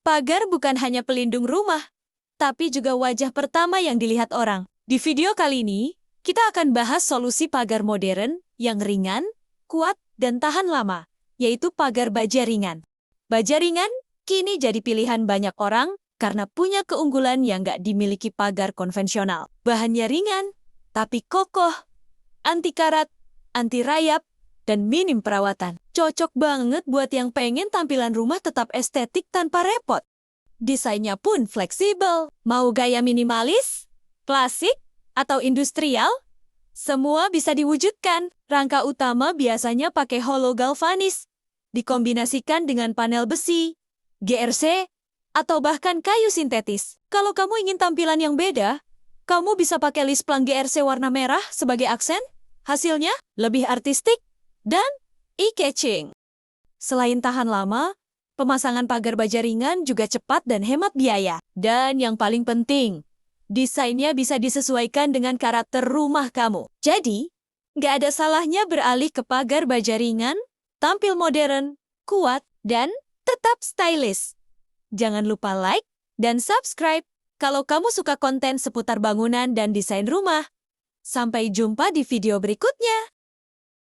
Pagar bukan hanya pelindung rumah, tapi juga wajah pertama yang dilihat orang. Di video kali ini, kita akan bahas solusi pagar modern yang ringan, kuat, dan tahan lama, yaitu pagar baja ringan. Baja ringan kini jadi pilihan banyak orang karena punya keunggulan yang nggak dimiliki pagar konvensional. Bahannya ringan, tapi kokoh, anti karat, anti rayap, dan minim perawatan. Cocok banget buat yang pengen tampilan rumah tetap estetik tanpa repot. Desainnya pun fleksibel. Mau gaya minimalis, klasik, atau industrial? Semua bisa diwujudkan. Rangka utama biasanya pakai hollow galvanis, dikombinasikan dengan panel besi, GRC, atau bahkan kayu sintetis. Kalau kamu ingin tampilan yang beda, kamu bisa pakai lisplang GRC warna merah sebagai aksen. Hasilnya lebih artistik dan eye-catching. Selain tahan lama, pemasangan pagar baja ringan juga cepat dan hemat biaya. Dan yang paling penting, desainnya bisa disesuaikan dengan karakter rumah kamu. Jadi, nggak ada salahnya beralih ke pagar baja ringan, tampil modern, kuat, dan tetap stylish. Jangan lupa like dan subscribe kalau kamu suka konten seputar bangunan dan desain rumah. Sampai jumpa di video berikutnya.